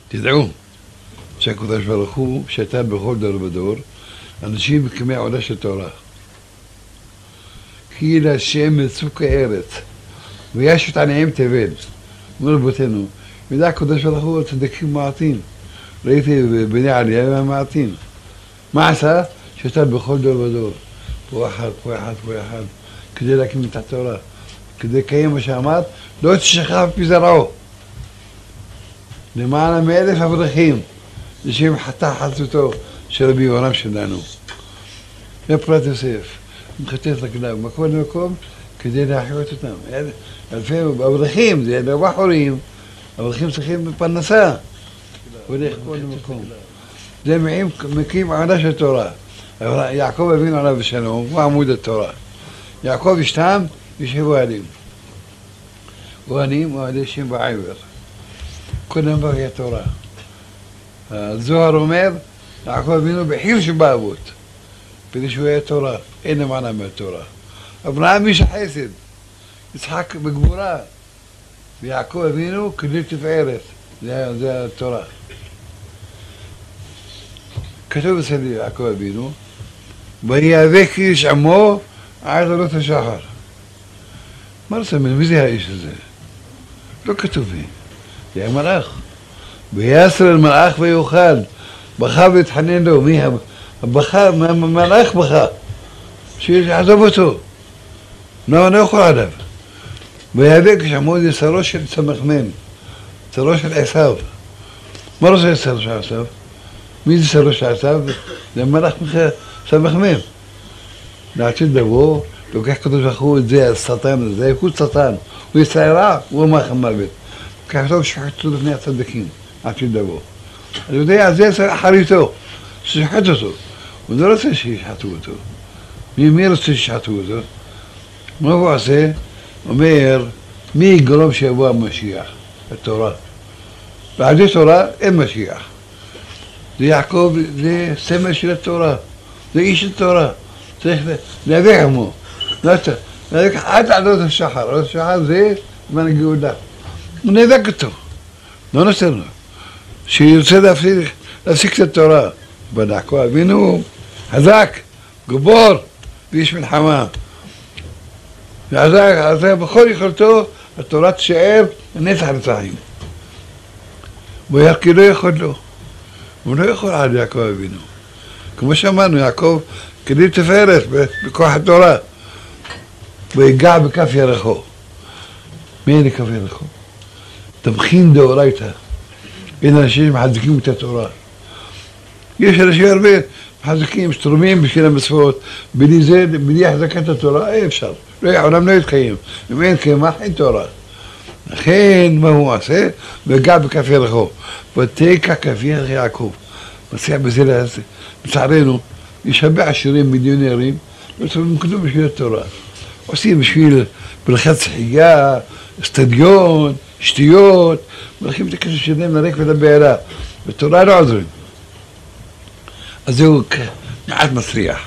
תדעו שהקדוש ברוך הוא שתה בכל דור ודור אנשים כמי עולה של תורה. כי להשם מצוק הארץ ויש את עניים תבל. אמרו רבותינו, מידע הקדוש ברוך הוא צדיקים מעטים. ראיתי בני עלייה מהמעטים. מה עשה? שתה בכל דור ודור. פה אחד, פה אחד, פה אחד, כדי להקים את התורה. כדי לקיים מה שאמר, לא תשכב פי זרעו. למעלה מ1,000 אברכים, לשם חטאתו של רבי יורם שלנו. בפרט יוסף, מחטט רגליו, מקום למקום, כדי להחיות אותם. אלפי אברכים, זה לא בחורים, אברכים צריכים פרנסה. הולך כל למקום. זה מקים עמדה של תורה. יעקב אבינו עליו בשלום, הוא עמוד התורה. יעקב אשתם, ישבו אוהלים. אוהלים, אוהלי שם בעבר. קודם באה התורה. הזוהר אומר, יעקב אבינו בחיר שבאבות. כדי שהוא היה תורה, אין למעלה מהתורה. אברהם איש החסד, יצחק בגבורה, ויעקב אבינו כדי תפארת, זה התורה. כתוב אצל יעקב אבינו, ויאבק איש עמו עד עלות השחר. מה רוצה ממנו? מי זה האיש הזה? לא כתוב לי. זה היה מלאך. ויאסר אל מלאך ויאכל, בכה והתחנן לו. מי הבכה? מלאך בכה. שיעזוב אותו. לא יכול עליו. ויאבק איש עמו זה שרו של סמ"ם, שרו של עשיו. מה רוצה שרו של עשיו? מי זה שרו של עשיו? זה מלאך סמ"ם. לעתיד לבוא, לוקח קדוש ברוך הוא את זה, השטן הזה, הוא שטן. הוא יצא רע, הוא אמר מוות. כתוב שחטו לפני הצדיקים, עתיד לבוא. אני יודע, זה אחריתו, ששחט אותו. הוא לא רוצה שישחטו אותו. מי רוצה שישחטו אותו? מה הוא עושה? אומר, מי יגרום שיבוא המשיח? התורה. בעדי תורה אין משיח. זה יעקב, זה סמל של התורה. זה איש של תורה. צריך להיאבק עמו. להיאבק עד עלות השחר. עלות השחר זה זמן הגאולה. הוא נאבק אותו. לא נותן לו. שירצה להפסיק את התורה. יעקב אבינו חזק, גיבור, ואיש מלחמה. אז בכל יכולתו התורה תישאר לנצח נצחים. כי לא יכול לו. הוא לא יכול עד יעקב אבינו. כמו שאמרנו, יעקב כדי תפארת בכוח התורה. ויגע בכף ירחו. מי אין לכף ירחו? תמכין דאורייתא. אין אנשים מחזיקים את התורה. יש אנשים הרבה מחזיקים, שתורמים בשביל המצוות, בלי החזקת התורה, אי אפשר. העולם לא יתקיים. אם אין קמח, אין תורה. לכן, מה הוא עושה? וגע בכף ירחו. ותקע כף ירח יעקב. מציע בזה לצערנו, יש הרבה עשירים מיליונרים, לא צריכים כלום בשביל התורה. עושים בשביל בריכת שחייה, סטדיון, שטויות, מלכים את הכסף שלהם לריק ולבעירה. בתורה לא עוזרים. אז זהו מעט מסריח.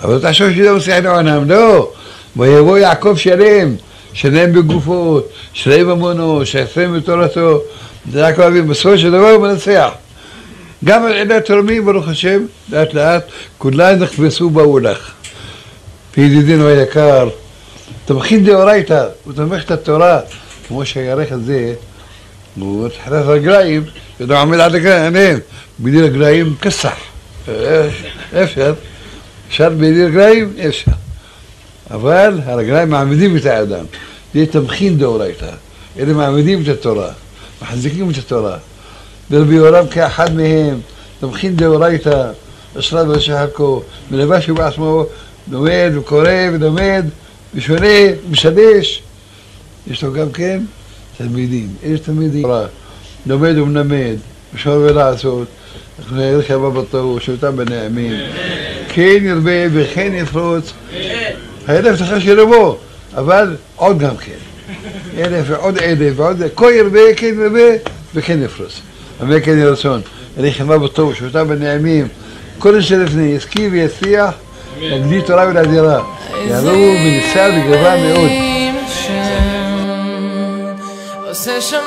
אבל אתה חושב שזה מסריח לעולם, לא. ויבוא יעקב שלם, שלם בגופות, שלם במונו, שלם בתורתו. זה יעקב אבינו, בסופו של דבר הוא מנצח. גם על עיני התורמים, ברוך השם, לאט לאט, כולם נכבסו בהולך. וידידינו היקר, תמכין דאורייתא, הוא תומך את התורה, כמו שהירך הזה, הוא תחת רגליים, ואתה עומד על רגליים, בלי רגליים כסח. אפשר, אפשר בלי רגליים, אפשר. אבל הרגליים מעמידים את האדם, זה תמכין דאורייתא, אלה מעמידים את התורה, מחזיקים את התורה. ברבי עולם כאחד מהם, תומכים דאורייתא, אשרת ושחרקו, מלבש הוא בעצמו לומד וקורא ולומד ושונה ומשדש. יש לו גם כן תלמידים, יש תלמידים, לומד ומלמד, ושור ולעשות, אנחנו נראה הבא בתור, שאותם בנעמים, כן ירבה וכן יפרוץ, האלף צריך שירבו, אבל עוד גם כן, אלף ועוד אלף ועוד, כה ירבה, כן ירבה וכן יפרוץ, אמן כן יהי רצון, נראה הבא בתור, שאותם בנעמים, כל שלפני יזכי ויצליח, להגדיל תורה ולאדירה, יעלו וניסה וגברה מאוד. עושה שמיים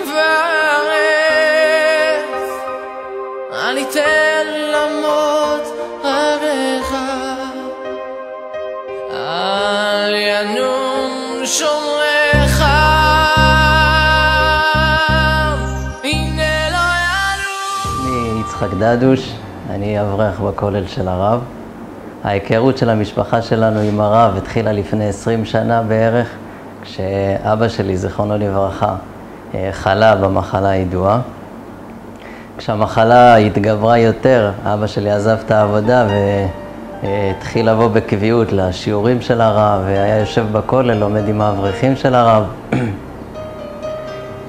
וארץ, אל יתן למות עריך, אל ינום שומרך, הנה לא ינום. אני יצחק דדוש, אני אברך בכולל של הרב. ההיכרות של המשפחה שלנו עם הרב התחילה לפני 20 שנה בערך, כשאבא שלי, זיכרונו לברכה, חלה במחלה הידועה. כשהמחלה התגברה יותר, אבא שלי עזב את העבודה והתחיל לבוא בקביעות לשיעורים של הרב, והיה יושב בכולל, לומד עם האברכים של הרב.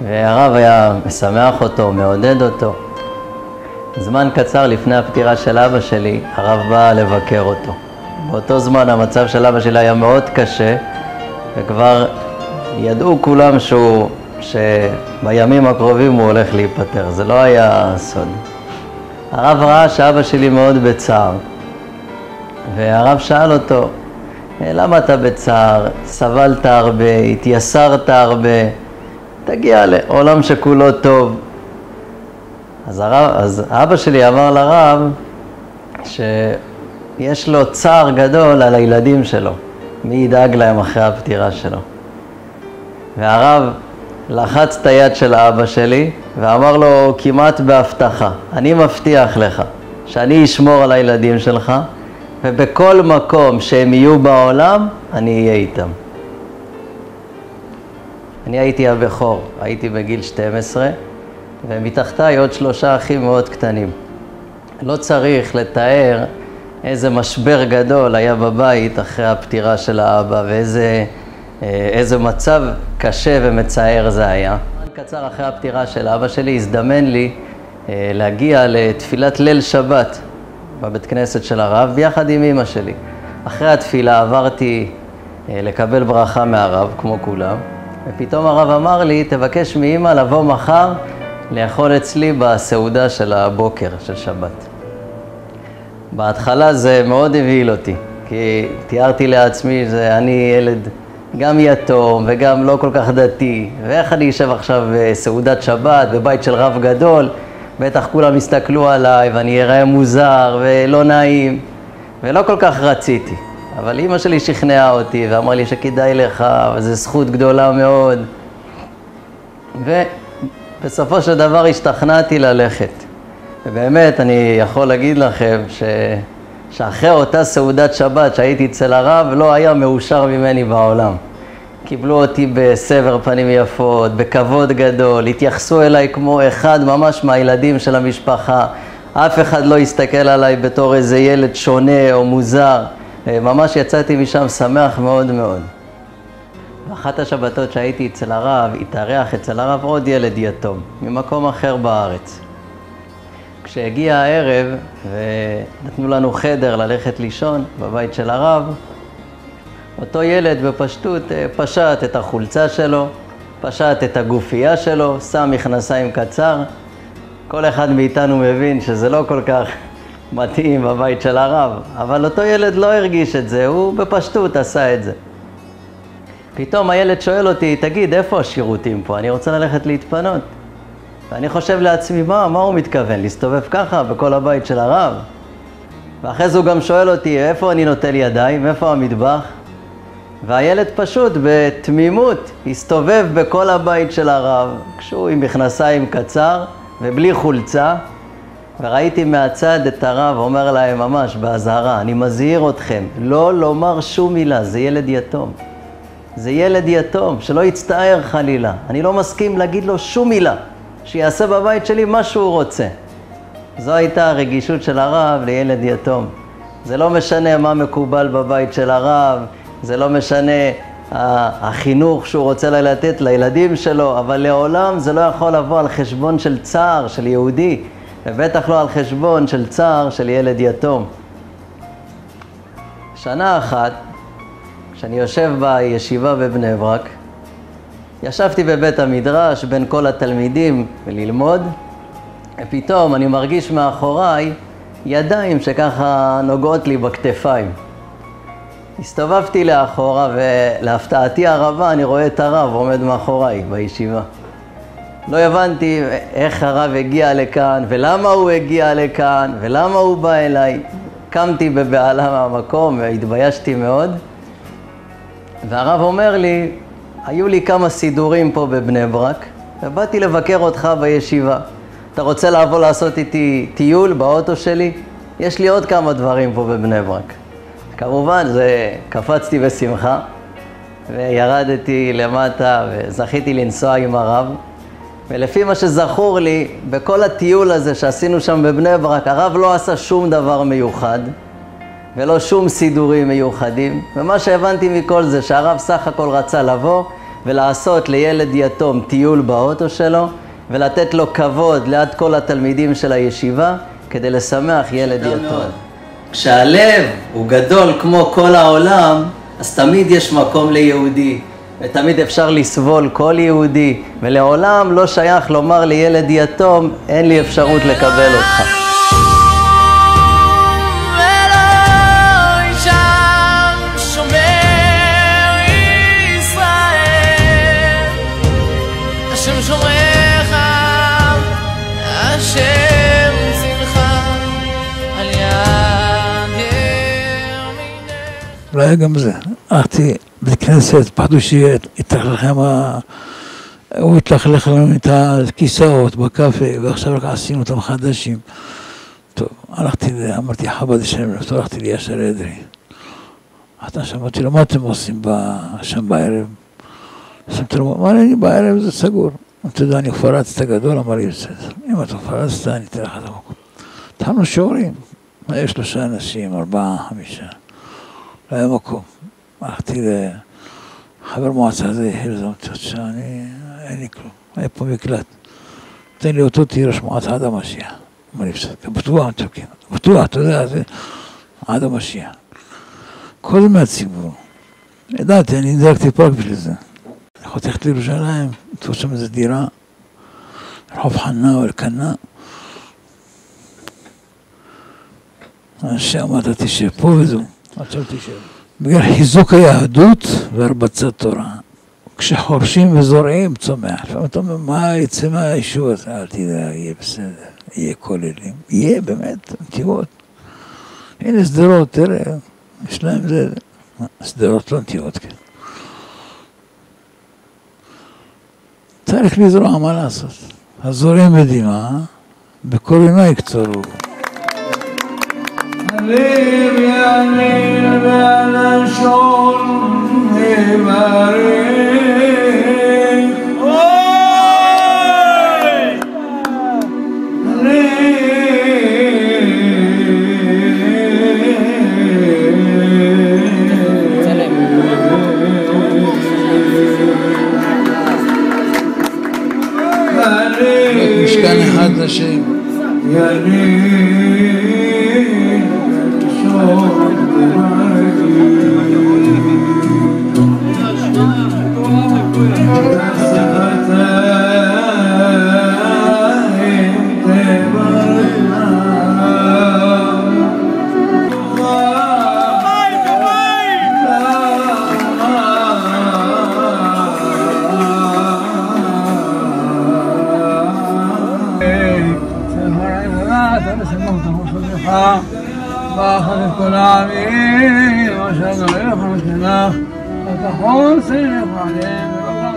והרב היה משמח אותו, מעודד אותו. זמן קצר לפני הפטירה של אבא שלי, הרב בא לבקר אותו. באותו זמן המצב של אבא שלי היה מאוד קשה, וכבר ידעו כולם שבימים הקרובים הוא הולך להיפטר. זה לא היה סוד. הרב ראה שאבא שלי מאוד בצער, והרב שאל אותו, למה אתה בצער? סבלת הרבה, התייסרת הרבה, תגיע לעולם שכולו טוב. אז אבא שלי אמר לרב שיש לו צער גדול על הילדים שלו, מי ידאג להם אחרי הפטירה שלו. והרב לחץ את היד של האבא שלי ואמר לו כמעט בהבטחה, אני מבטיח לך שאני אשמור על הילדים שלך, ובכל מקום שהם יהיו בעולם אני אהיה איתם. אני הייתי הבכור, הייתי בגיל 12, ומתחתיי עוד 3 אחים מאוד קטנים. לא צריך לתאר איזה משבר גדול היה בבית אחרי הפטירה של האבא, ואיזה מצב קשה ומצער זה היה. קצר אחרי הפטירה של אבא שלי הזדמן לי להגיע לתפילת ליל שבת בבית כנסת של הרב ביחד עם אמא שלי. אחרי התפילה עברתי לקבל ברכה מהרב כמו כולם, ופתאום הרב אמר לי, תבקש מאמא לבוא מחר לאכול אצלי בסעודה של הבוקר של שבת. בהתחלה זה מאוד הבהיל אותי, כי תיארתי לעצמי שאני ילד גם יתום וגם לא כל כך דתי, ואיך אני אשב עכשיו בסעודת שבת בבית של רב גדול, בטח כולם יסתכלו עליי ואני אראה מוזר ולא נעים, ולא כל כך רציתי. אבל אמא שלי שכנעה אותי ואמרה לי שכדאי לך, וזו זכות גדולה מאוד. ובסופו של דבר השתכנעתי ללכת. ובאמת אני יכול להגיד לכם שאחרי אותה סעודת שבת שהייתי אצל הרב, לא היה מאושר ממני בעולם. קיבלו אותי בסבר פנים יפות, בכבוד גדול, התייחסו אליי כמו אחד ממש מהילדים של המשפחה. אף אחד לא הסתכל עליי בתור איזה ילד שונה או מוזר. ממש יצאתי משם שמח מאוד מאוד. באחת השבתות שהייתי אצל הרב, התארח אצל הרב עוד ילד יתום, ממקום אחר בארץ. כשהגיע הערב ונתנו לנו חדר ללכת לישון בבית של הרב, אותו ילד בפשטות פשט את החולצה שלו, פשט את הגופייה שלו, שם מכנסיים קצר. כל אחד מאיתנו מבין שזה לא כל כך מתאים בבית של הרב, אבל אותו ילד לא הרגיש את זה, הוא בפשטות עשה את זה. פתאום הילד שואל אותי, תגיד, איפה השירותים פה? אני רוצה ללכת להתפנות. ואני חושב לעצמי, מה הוא מתכוון? להסתובב ככה בכל הבית של הרב? ואחרי זה הוא גם שואל אותי, איפה אני נוטל ידיים? איפה המטבח? והילד פשוט בתמימות הסתובב בכל הבית של הרב, כשהוא עם מכנסיים קצר ובלי חולצה, וראיתי מהצד את הרב אומר להם ממש בהזהרה, אני מזהיר אתכם, לא לומר שום מילה, זה ילד יתום. זה ילד יתום, שלא יצטער חלילה. אני לא מסכים להגיד לו שום מילה. שיעשה בבית שלי מה שהוא רוצה. זו הייתה הרגישות של הרב לילד יתום. זה לא משנה מה מקובל בבית של הרב, זה לא משנה החינוך שהוא רוצה לתת לילדים שלו, אבל לעולם זה לא יכול לבוא על חשבון של צער של יהודי, ובטח לא על חשבון של צער של ילד יתום. שנה אחת, כשאני יושב בישיבה בבני ברק, ישבתי בבית המדרש בין כל התלמידים וללמוד, ופתאום אני מרגיש מאחוריי ידיים שככה נוגעות לי בכתפיים. הסתובבתי לאחורה ולהפתעתי הרבה אני רואה את הרב עומד מאחוריי בישיבה. לא הבנתי איך הרב הגיע לכאן ולמה הוא הגיע לכאן ולמה הוא בא אליי. קמתי בבעלה מהמקום והתביישתי מאוד. והרב אומר לי, היו לי כמה סידורים פה בבני ברק ובאתי לבקר אותך בישיבה. אתה רוצה לבוא לעשות איתי טיול באוטו שלי? יש לי עוד כמה דברים פה בבני ברק. כמובן, קפצתי בשמחה וירדתי למטה וזכיתי לנסוע עם הרב. ולפי מה שזכור לי, בכל הטיול הזה שעשינו שם בבני ברק, הרב לא עשה שום דבר מיוחד ולא שום סידורים מיוחדים. ומה שהבנתי מכל זה, שהרב סך הכל רצה לבוא ולעשות לילד יתום טיול באוטו שלו, ולתת לו כבוד ליד כל התלמידים של הישיבה, כדי לשמח ילד יתום. כשהלב הוא גדול כמו כל העולם, אז תמיד יש מקום ליהודי, ותמיד אפשר לסבול כל יהודי, ולעולם לא שייך לומר לילד יתום, אין לי אפשרות לקבל אותך. אולי גם זה. הלכתי בית כנסת, פחדו שיתלכלך הוא יתלכלך לנו את הכיסאות בקפה, ועכשיו רק עשינו אותם חדשים. טוב, הלכתי, אמרתי חב"ד שלם, הלכתי לי ישר אדרי. אתה שמעתי לו, מה אתם עושים שם בערב? שמתי לו, מה אני בערב זה סגור. אתה יודע, אני פרצת גדול, אמר לי בסדר. אם אתה פרצת, אני אתן לך את המקום. התחלנו שיעורים, יש 3 אנשים, 4, 5. לא היה מקום. הלכתי לחבר מועצה הזה, אמרתי לו, אין לי כלום, היה פה מקלט. תן לי אותו, תהיה ראש מועצה עד המשיח. אמר לי, בסדר, בטוח, בטוח, אתה יודע, זה עד המשיח. כל זה מהציבור. ידעתי, אני נדרקתי פה בשביל זה. אני חותכת לירושלים, תפור שם איזו דירה, רחוב חנה או אלקנה. אנשי אמרת, תשב פה וזהו. עכשיו תשב. בגלל חיזוק היהדות והרבצת תורה. כשחורשים וזורעים צומח. לפעמים אתה אומר, מה יצא מהיישוב הזה? אל תדע, יהיה בסדר, יהיה כוללים. יהיה באמת, נתיבות. הנה סדרות, תראה, יש להם זה, סדרות לא נתיבות, כן. צריך לזרוע מה לעשות. הזורעים בדמעה, בקורינה יקצרו. Lev yanir bana şol mübarek Oy! משכן אחד לשם. ואחד את כל העמים, אשר נריך ותנח, ותחון סריך עליהם ולא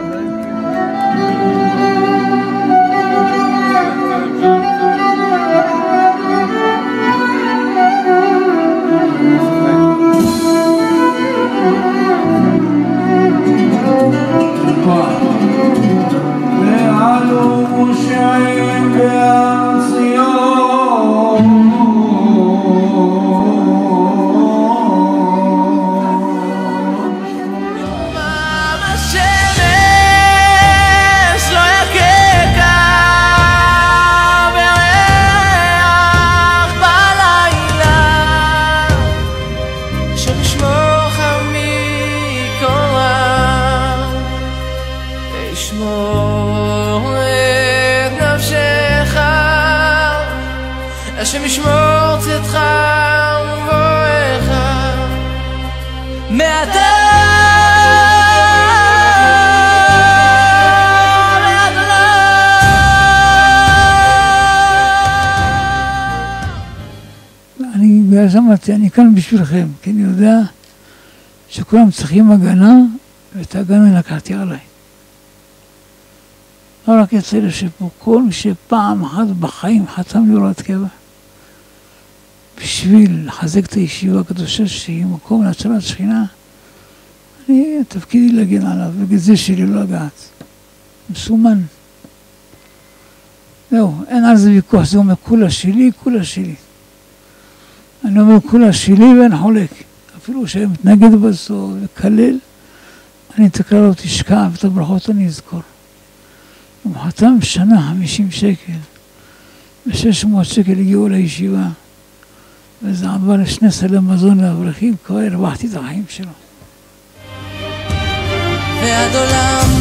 ועלו שירים בהר ציון. השם ישמור צאתך ובואך מאדם ועד עולם. ואז אמרתי, אני כאן בשבילכם, כי אני יודע שכולם צריכים הגנה, ואת ההגנה לקחתי עליי. לא רק יצא לי שפה, כל מי שפעם אחת בחיים חתם להוראת קבע, בשביל לחזק את הישיבה הקדושה שהיא מקום להצלת שכינה, תפקידי להגן עליו, ובזה שלי לא לגעת. מסומן. זהו, אין על זה ויכוח, זה אומר כולה שלי, כולה שלי. אני אומר כולה שלי ואין חולק. אפילו שהם מתנגד בסוף וקלל, אני תקרא לו תשכח ואת הברכות אני אזכור. הוא חתם שנה 50 שקל, ו600 שקל הגיעו לישיבה, וזה עבר לשני סלי מזון לאברכים, כבר הרווחתי את החיים שלו. ועד עולם